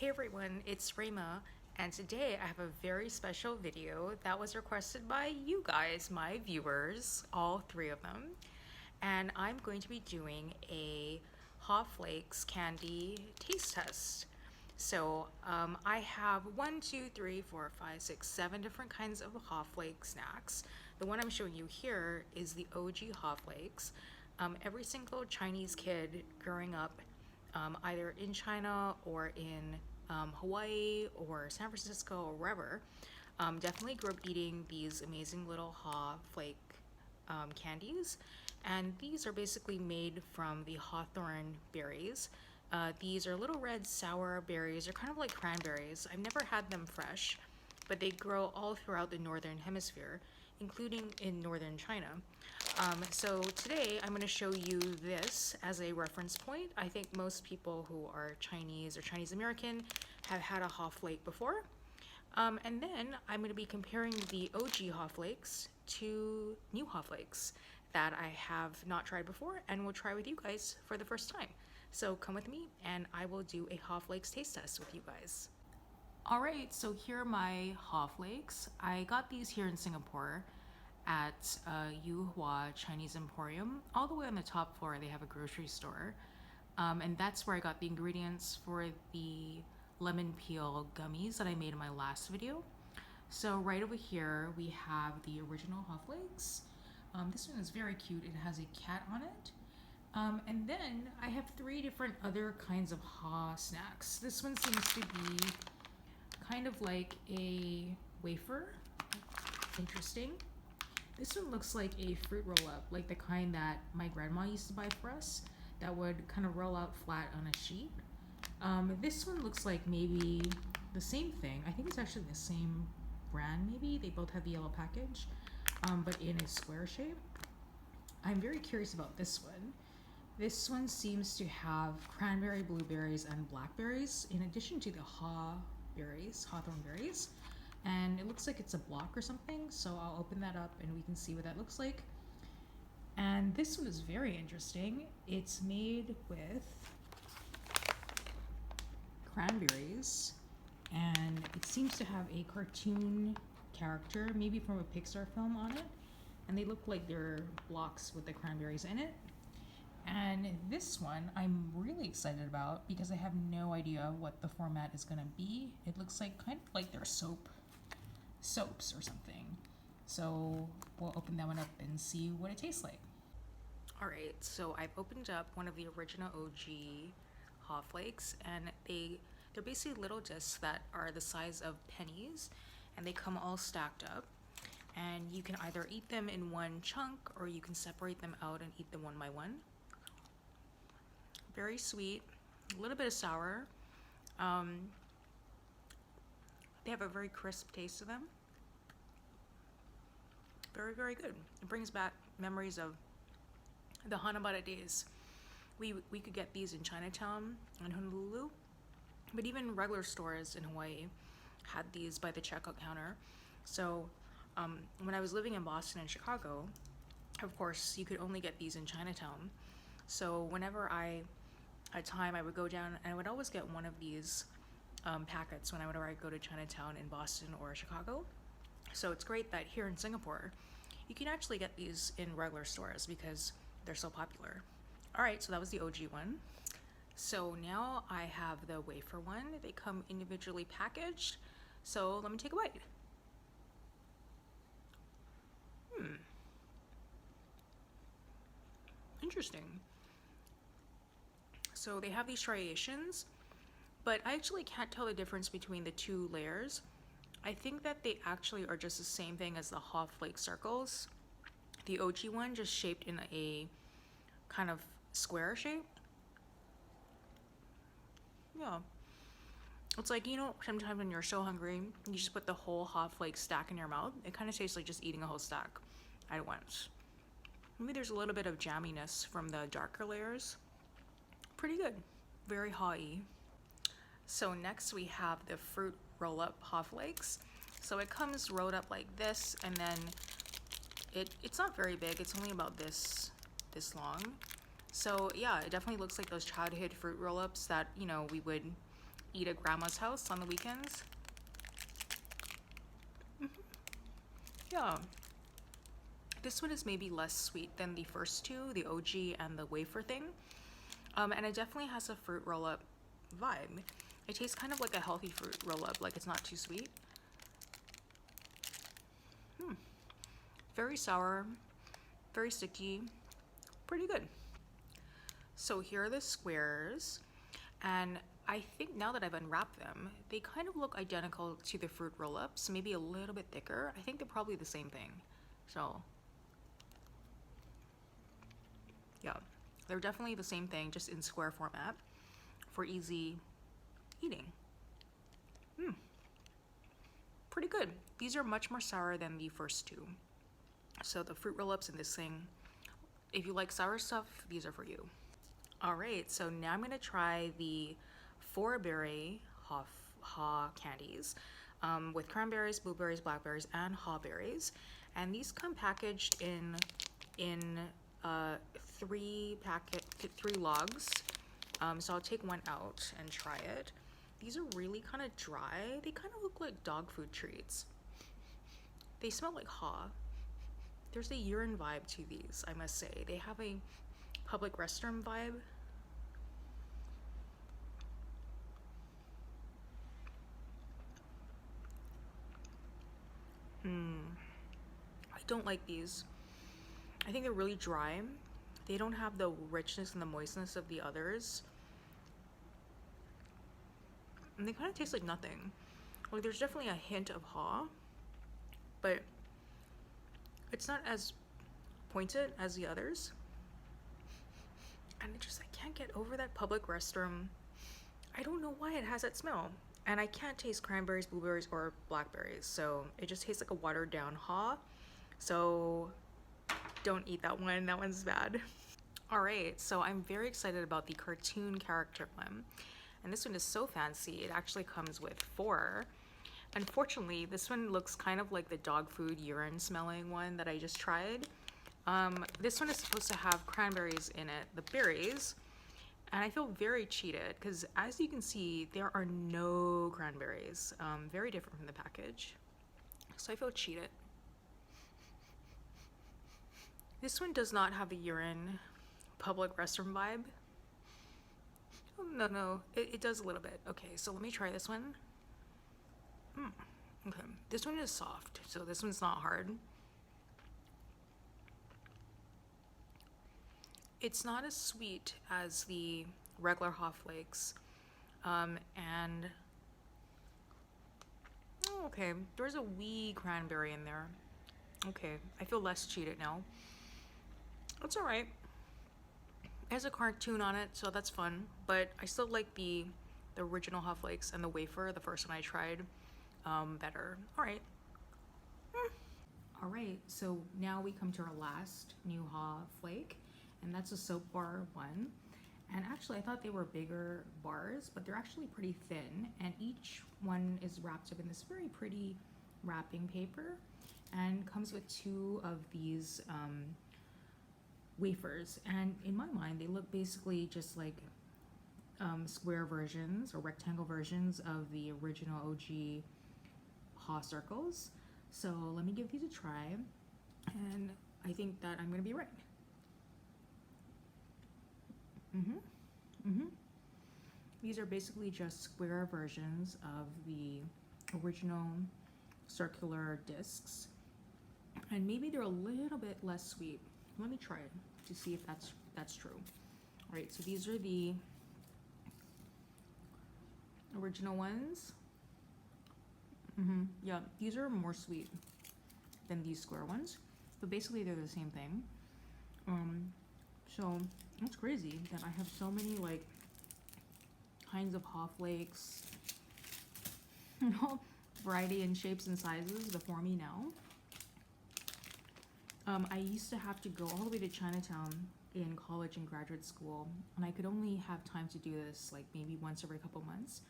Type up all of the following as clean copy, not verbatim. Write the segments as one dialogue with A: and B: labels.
A: Hey everyone, it's Rayma, and today I have a very special video that was requested by you guys, my viewers, all three of them. And I'm going to be doing a Hot Flakes candy taste test. So I have 7 different kinds of Hot Flake snacks. The one I'm showing you here is the OG Hot Flakes. Every single Chinese kid growing up either in China or in Hawaii or San Francisco or wherever, definitely grew up eating these amazing little Hot Flake candies. And these are basically made from the hawthorne berries. These are little red sour berries. They're kind of like cranberries. I've never had them fresh, but they grow all throughout the northern hemisphere, including in northern China. So today I'm going to show you this as a reference point. I think most people who are Chinese or Chinese American have had a Hot Flake before. And then I'm going to be comparing the OG Hot Flakes to new Hot Flakes that I have not tried before and will try with you guys for the first time. So come with me and I will do a Hot Flakes taste test with you guys. Alright, so here are my Hot Flakes. I got these here in Singapore at Yuhua Chinese Emporium. All the way on the top floor they have a grocery store. And that's where I got the ingredients for the lemon peel gummies that I made in my last video. So right over here we have the original Hot Flakes. This one is very cute. It has a cat on it. And then I have 3 different other kinds of Ha snacks. This one seems to be kind of like a wafer. Interesting. This one looks like a fruit roll-up, like the kind that my grandma used to buy for us, that would kind of roll out flat on a sheet. This one looks like maybe the same thing. I think it's actually the same brand maybe. They both have the yellow package, but in a square shape. I'm very curious about this one. This one seems to have cranberry, blueberries, and blackberries, in addition to the hawthorne berries. And it looks like it's a block or something, so I'll open that up and we can see what that looks like. And this one is very interesting. It's made with cranberries, and it seems to have a cartoon character, maybe from a Pixar film, on it. And they look like they're blocks with the cranberries in it. And this one I'm really excited about because I have no idea what the format is going to be. It looks like kind of like they're soaps or something. So we'll open that one up and see what it tastes like. Alright, so I've opened up one of the original OG Hot Flakes, and they're basically little discs that are the size of pennies, and they come all stacked up. And you can either eat them in one chunk or you can separate them out and eat them one by one. Very sweet, a little bit of sour. They have a very crisp taste to them. Very, very good. It brings back memories of the Hanabata days. We could get these in Chinatown and Honolulu, but even regular stores in Hawaii had these by the checkout counter. So when I was living in Boston and Chicago, of course, you could only get these in Chinatown. So whenever I had time, I would go down and I would always get one of these packets whenever I go to Chinatown in Boston or Chicago. So it's great that here in Singapore, you can actually get these in regular stores because they're so popular. Alright, so that was the OG one. So now I have the wafer one. They come individually packaged. So let me take a bite. Interesting. So they have these striations, but I actually can't tell the difference between the 2 layers. I think that they actually are just the same thing as the Hot Flake circles. The OG one just shaped in a kind of square shape. Yeah. It's like, you know, sometimes when you're so hungry, you just put the whole Hot Flake stack in your mouth. It kind of tastes like just eating a whole stack at once. Maybe there's a little bit of jamminess from the darker layers. Pretty good. Very Hawai'i. So next we have the fruit roll-up Hot Flakes. So it comes rolled up like this, and then it's not very big. It's only about this long. So yeah, it definitely looks like those childhood fruit roll-ups that, you know, we would eat at grandma's house on the weekends. Yeah. This one is maybe less sweet than the first two, the OG and the wafer thing. And it definitely has a fruit roll-up vibe. It tastes kind of like a healthy fruit roll-up, like it's not too sweet. Very sour, very sticky, pretty good. So here are the squares, and I think now that I've unwrapped them, they kind of look identical to the fruit roll-ups, maybe a little bit thicker. I think they're probably the same thing. So yeah, they're definitely the same thing, just in square format for easy eating. Pretty good. These are much more sour than the first two. So the fruit roll-ups in this thing, if you like sour stuff, these are for you. All right, so now I'm gonna try the 4-berry haw candies with cranberries, blueberries, blackberries, and haw berries. And these come packaged in three logs. So I'll take one out and try it. These are really kind of dry. They kind of look like dog food treats. They smell like haw. There's a urine vibe to these, I must say. They have a public restroom vibe. I don't like these. I think they're really dry. They don't have the richness and the moistness of the others. And they kind of taste like nothing. Like there's definitely a hint of haw, but it's not as pointed as the others. And it just, I can't get over that public restroom. I don't know why it has that smell. And I can't taste cranberries, blueberries, or blackberries. So it just tastes like a watered down haw. So don't eat that one. That one's bad. All right, so I'm very excited about the cartoon character one. And this one is so fancy. It actually comes with 4. Unfortunately, this one looks kind of like the dog food urine smelling one that I just tried. This one is supposed to have cranberries in it, the berries. And I feel very cheated because as you can see, there are no cranberries. Very different from the package. So I feel cheated. This one does not have the urine public restroom vibe. Oh, no, it does a little bit. Okay, so let me try this one. Okay, this one is soft, so this one's not hard. It's not as sweet as the regular Hot Flakes, and okay, there's a wee cranberry in there. Okay, I feel less cheated now. That's all right. There's a cartoon on it, so that's fun. But I still like the original Hot Flakes and the wafer, the first one I tried, better. All right. All right, so now we come to our last new Hot Flake, and that's a soap bar one. And actually, I thought they were bigger bars, but they're actually pretty thin. And each one is wrapped up in this very pretty wrapping paper, and comes with 2 of these wafers. And in my mind, they look basically just like square versions or rectangle versions of the original OG Haw circles. So let me give these a try, and I think that I'm gonna be right. These are basically just square versions of the original circular discs, and maybe they're a little bit less sweet. Let me try it to see if that's true. All right, so these are the original ones. Yeah, these are more sweet than these square ones, but basically they're the same thing. So it's crazy that I have so many like kinds of Hot Flakes, you know, variety in shapes and sizes before me now. I used to have to go all the way to Chinatown in college and graduate school, and I could only have time to do this like maybe once every couple months.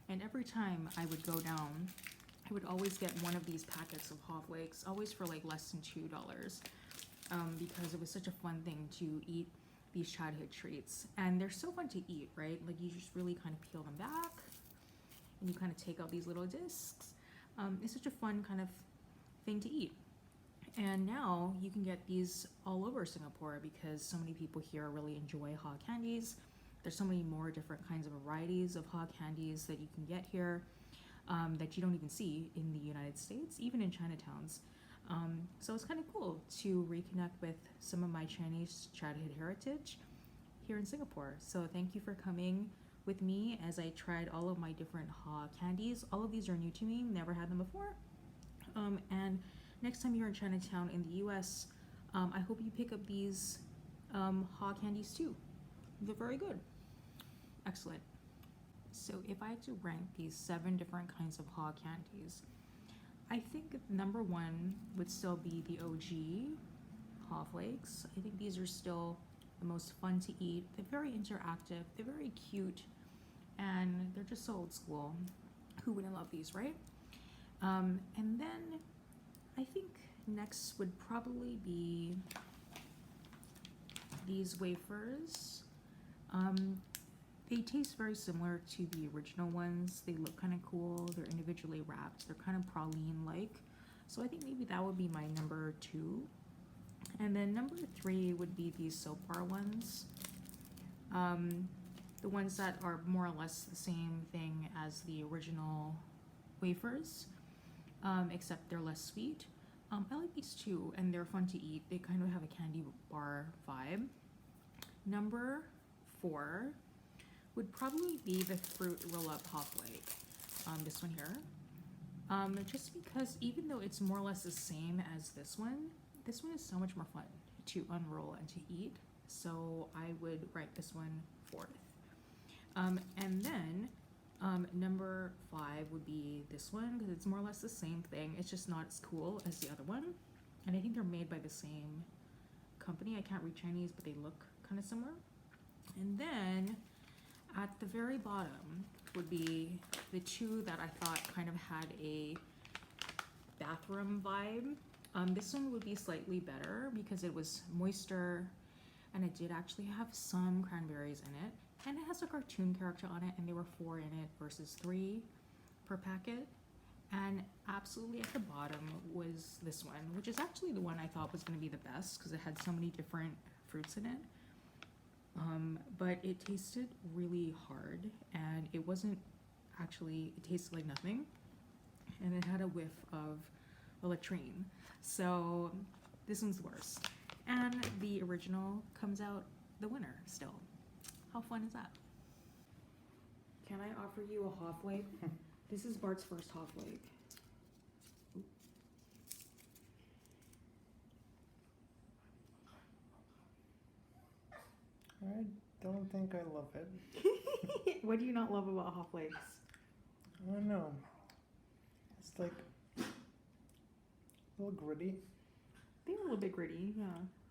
A: And every time I would go down, I would always get one of these packets of Hot Flakes, always for like less than $2, because it was such a fun thing to eat these childhood treats. And they're so fun to eat, right? Like you just really kind of peel them back, and you kind of take out these little discs. It's such a fun kind of thing to eat. And now you can get these all over Singapore because so many people here really enjoy hot candies. There's so many more different kinds of varieties of hot candies that you can get here that you don't even see in the United States, even in Chinatowns. So it's kind of cool to reconnect with some of my Chinese childhood heritage here in Singapore. So thank you for coming with me as I tried all of my different hot candies. All of these are new to me, never had them before. And next time you're in Chinatown in the US, I hope you pick up these hot candies too. They're very good. Excellent. So if I had to rank these 7 different kinds of hot candies, I think number 1 would still be the OG Hot Flakes. I think these are still the most fun to eat. They're very interactive, they're very cute, and they're just so old school. Who wouldn't love these, right? And then I think next would probably be these Wafers. They taste very similar to the original ones. They look kind of cool. They're individually wrapped. They're kind of praline-like. So I think maybe that would be my number 2. And then number 3 would be these soap bar ones. The ones that are more or less the same thing as the original Wafers, except they're less sweet. I like these too, and they're fun to eat. They kind of have a candy bar vibe. Number 4 would probably be the fruit roll-up hot flake. This one here. Just because even though it's more or less the same as this one is so much more fun to unroll and to eat. So I would rank this one 4th. And then number 5 would be this one because it's more or less the same thing. It's just not as cool as the other one. And I think they're made by the same company. I can't read Chinese, but they look kind of similar. And then at the very bottom would be the 2 that I thought kind of had a bathroom vibe. This one would be slightly better because it was moister and it did actually have some cranberries in it. And it has a cartoon character on it, and there were 4 in it versus 3 per packet. And absolutely at the bottom was this one, which is actually the one I thought was going to be the best because it had so many different fruits in it. But it tasted really hard, and it wasn't actually, it tasted like nothing. And it had a whiff of a latrine. So this one's the worst. And the original comes out the winner still. How fun is that? Can I offer you a hot flake? This is Bart's first hot flake.
B: I don't think I love it.
A: What do you not love about hot flakes?
B: I don't know. It's like a little gritty.
A: They're a little bit gritty, yeah.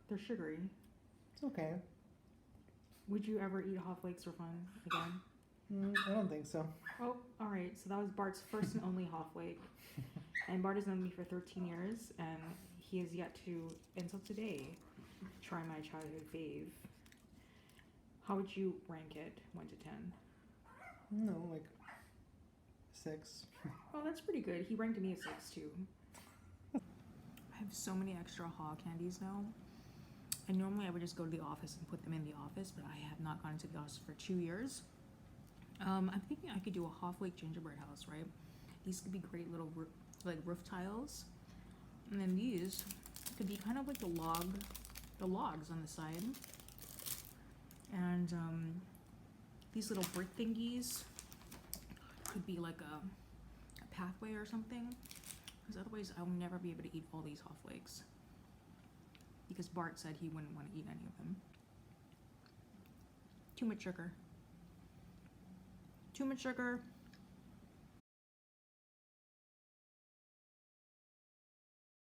A: They're sugary.
B: It's okay.
A: Would you ever eat hot flakes for fun again?
B: I don't think so.
A: Oh, all right. So that was Bart's first and only hot flake. And Bart has known me for 13 years, and he has yet to, until today, try my childhood fave. How would you rank it, 1 to 10?
B: No, like 6.
A: Oh, that's pretty good. He ranked me a 6 too. I have so many extra hot candies now. And normally I would just go to the office and put them in the office, but I have not gone to the office for 2 years. I'm thinking I could do a hot flake gingerbread house, right? These could be great little roof tiles. And then these could be kind of like the logs on the side. And these little brick thingies could be like a pathway or something. Because otherwise I will never be able to eat all these hot flakes. Because Bart said he wouldn't want to eat any of them. Too much sugar. Too much sugar.